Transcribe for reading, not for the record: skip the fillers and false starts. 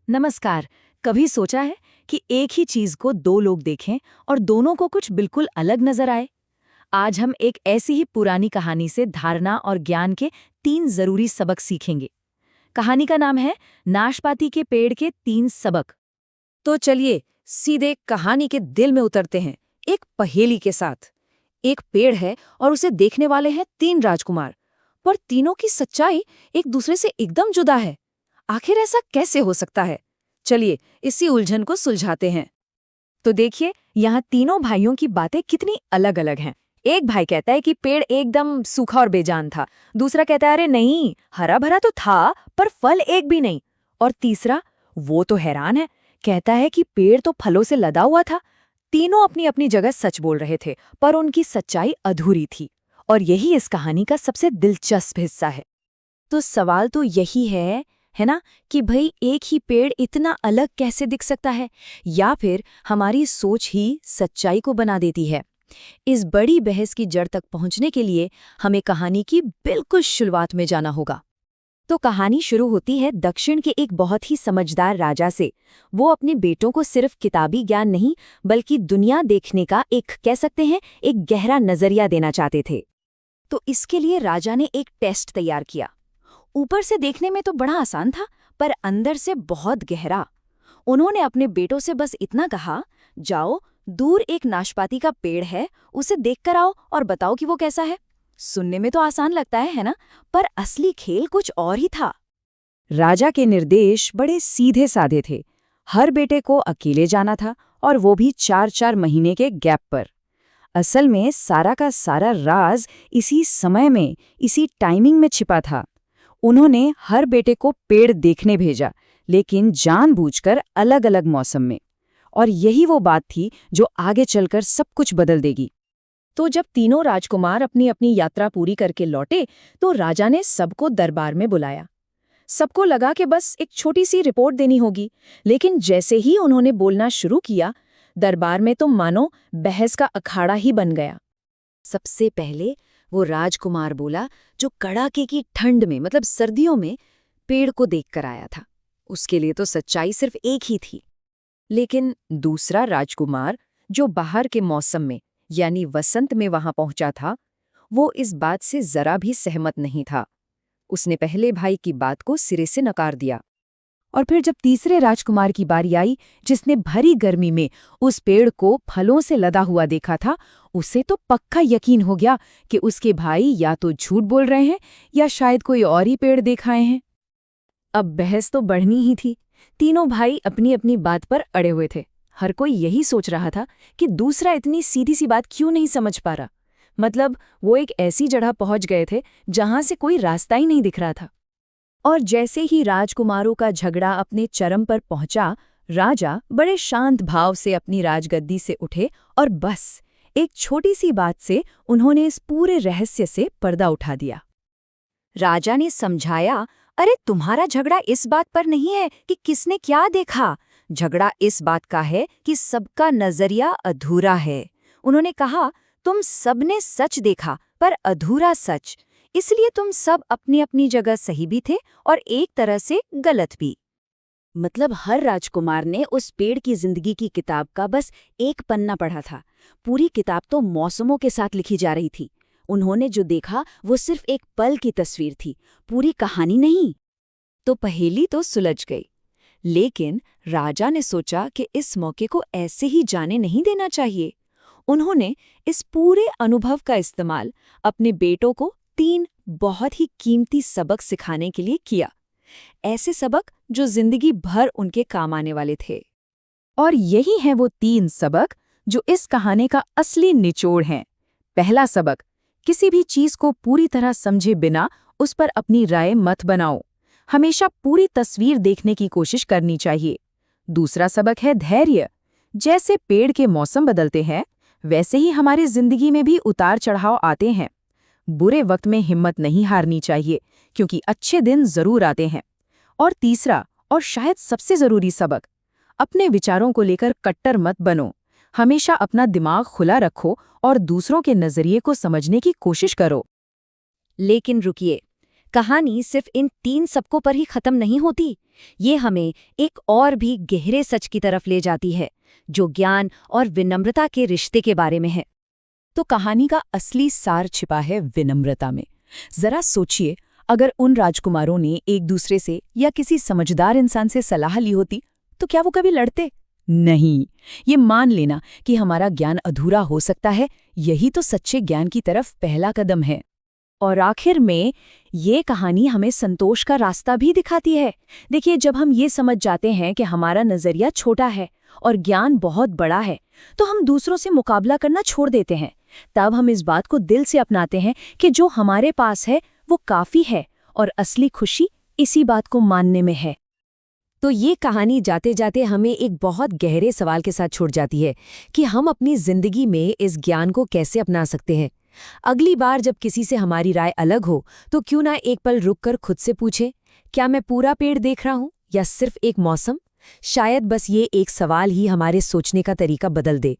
नमस्कार। कभी सोचा है कि एक ही चीज को दो लोग देखें और दोनों को कुछ बिल्कुल अलग नजर आए? आज हम एक ऐसी ही पुरानी कहानी से धारणा और ज्ञान के 3 जरूरी सबक सीखेंगे। कहानी का नाम है नाशपाती के पेड़ के 3 सबक। तो चलिए सीधे कहानी के दिल में उतरते हैं, एक पहेली के साथ। एक पेड़ है और उसे देखने वाले हैं 3 राजकुमार, पर तीनों की सच्चाई एक दूसरे से एकदम जुदा है। आखिर ऐसा कैसे हो सकता है? चलिए इसी उलझन को सुलझाते हैं। तो देखिए, यहाँ तीनों भाइयों की बातें कितनी अलग अलग हैं। एक भाई कहता है कि पेड़ एकदम सूखा और बेजान था। दूसरा कहता है अरे नहीं, हरा भरा तो था पर फल एक भी नहीं। और तीसरा, वो तो हैरान है, कहता है कि पेड़ तो फलों से लदा हुआ था। तीनों अपनी अपनी जगह सच बोल रहे थे, पर उनकी सच्चाई अधूरी थी। और यही इस कहानी का सबसे दिलचस्प हिस्सा है। तो सवाल तो यही है ना, कि भाई एक ही पेड़ इतना अलग कैसे दिख सकता है, या फिर हमारी सोच ही सच्चाई को बना देती है। इस बड़ी बहस की जड़ तक पहुंचने के लिए हमें कहानी की बिल्कुल शुरुआत में जाना होगा। तो कहानी शुरू होती है दक्षिण के एक बहुत ही समझदार राजा से। वो अपने बेटों को सिर्फ किताबी ज्ञान नहीं, बल्कि दुनिया देखने का कह सकते हैं, एक गहरा नजरिया देना चाहते थे। तो इसके लिए राजा ने एक टेस्ट तैयार किया। ऊपर से देखने में तो बड़ा आसान था, पर अंदर से बहुत गहरा। उन्होंने अपने बेटों से बस इतना कहा, जाओ, दूर एक नाशपाती का पेड़ है, उसे देखकर आओ और बताओ कि वो कैसा है। सुनने में तो आसान लगता है ना? पर असली खेल कुछ और ही था। राजा के निर्देश बड़े सीधे साधे थे। हर बेटे को अकेले जाना था, और वो भी 4-4 महीने के गैप पर। असल में सारा का सारा राज इसी समय में, इसी टाइमिंग में छिपा था। उन्होंने हर बेटे को पेड़ देखने भेजा, लेकिन जानबूझकर अलग अलग मौसम में। और यही वो बात थी जो आगे चलकर सब कुछ बदल देगी। तो जब तीनों राजकुमार अपनी अपनी यात्रा पूरी करके लौटे, तो राजा ने सबको दरबार में बुलाया। सबको लगा कि बस एक छोटी सी रिपोर्ट देनी होगी, लेकिन जैसे ही उन्होंने बोलना शुरू किया, दरबार में तो मानो बहस का अखाड़ा ही बन गया। सबसे पहले वो राजकुमार बोला जो कड़ाके की ठंड में, मतलब सर्दियों में, पेड़ को देखकर आया था। उसके लिए तो सच्चाई सिर्फ एक ही थी। लेकिन दूसरा राजकुमार जो बाहर के मौसम में, यानी वसंत में वहां पहुंचा था, वो इस बात से जरा भी सहमत नहीं था। उसने पहले भाई की बात को सिरे से नकार दिया। और फिर जब तीसरे राजकुमार की बारी आई, जिसने भरी गर्मी में उस पेड़ को फलों से लदा हुआ देखा था, उसे तो पक्का यकीन हो गया कि उसके भाई या तो झूठ बोल रहे हैं या शायद कोई और ही पेड़ देख आए हैं। अब बहस तो बढ़नी ही थी। तीनों भाई अपनी अपनी बात पर अड़े हुए थे। हर कोई यही सोच रहा था कि दूसरा इतनी सीधी सी बात क्यों नहीं समझ पा रहा। मतलब वो एक ऐसी जगह पहुंच गए थे जहां से कोई रास्ता ही नहीं दिख रहा था। और जैसे ही राजकुमारों का झगड़ा अपने चरम पर पहुंचा, राजा बड़े शांत भाव से अपनी राजगद्दी से उठे और बस एक छोटी सी बात से उन्होंने इस पूरे रहस्य से पर्दा उठा दिया। राजा ने समझाया, अरे तुम्हारा झगड़ा इस बात पर नहीं है कि किसने क्या देखा। झगड़ा इस बात का है कि सबका नजरिया अधूरा है। उन्होंने कहा, तुम सबने सच देखा पर अधूरा सच, इसलिए तुम सब अपनी अपनी जगह सही भी थे और एक तरह से गलत भी। मतलब हर राजकुमार ने उस पेड़ की जिंदगी की किताब का बस एक पन्ना पढ़ा था। पूरी किताब तो मौसमों के साथ लिखी जा रही थी। उन्होंने जो देखा वो सिर्फ एक पल की तस्वीर थी, पूरी कहानी नहीं। तो पहेली तो सुलझ गई, लेकिन राजा ने सोचा कि इस मौके को ऐसे ही जाने नहीं देना चाहिए। उन्होंने इस पूरे अनुभव का इस्तेमाल अपने बेटों को 3 बहुत ही कीमती सबक सिखाने के लिए किया। ऐसे सबक जो जिंदगी भर उनके काम आने वाले थे। और यही हैं वो 3 सबक जो इस कहानी का असली निचोड़ हैं। पहला सबक, किसी भी चीज को पूरी तरह समझे बिना उस पर अपनी राय मत बनाओ। हमेशा पूरी तस्वीर देखने की कोशिश करनी चाहिए। दूसरा सबक है धैर्य। जैसे पेड़ के मौसम बदलते हैं, वैसे ही हमारी जिंदगी में भी उतार चढ़ाव आते हैं। बुरे वक्त में हिम्मत नहीं हारनी चाहिए, क्योंकि अच्छे दिन जरूर आते हैं। और तीसरा, और शायद सबसे जरूरी सबक, अपने विचारों को लेकर कट्टर मत बनो। हमेशा अपना दिमाग खुला रखो और दूसरों के नजरिए को समझने की कोशिश करो। लेकिन रुकिए, कहानी सिर्फ इन 3 सबकों पर ही खत्म नहीं होती, ये हमें एक और भी गहरे सच की तरफ ले जाती है, जो ज्ञान और विनम्रता के रिश्ते के बारे में है। तो कहानी का असली सार छिपा है विनम्रता में। जरा सोचिए, अगर उन राजकुमारों ने एक दूसरे से या किसी समझदार इंसान से सलाह ली होती, तो क्या वो कभी लड़ते? नहीं। ये मान लेना कि हमारा ज्ञान अधूरा हो सकता है, यही तो सच्चे ज्ञान की तरफ पहला कदम है। और आखिर में ये कहानी हमें संतोष का रास्ता भी दिखाती है। देखिए, जब हम ये समझ जाते हैं कि हमारा नजरिया छोटा है और ज्ञान बहुत बड़ा है, तो हम दूसरों से मुकाबला करना छोड़ देते हैं। तब हम इस बात को दिल से अपनाते हैं कि जो हमारे पास है वो काफी है, और असली खुशी इसी बात को मानने में है। तो ये कहानी जाते जाते हमें एक बहुत गहरे सवाल के साथ छोड़ जाती है कि हम अपनी जिंदगी में इस ज्ञान को कैसे अपना सकते हैं। अगली बार जब किसी से हमारी राय अलग हो, तो क्यों ना एक पल रुककर खुद से पूछें, क्या मैं पूरा पेड़ देख रहा हूं या सिर्फ एक मौसम? शायद बस ये एक सवाल ही हमारे सोचने का तरीका बदल दे।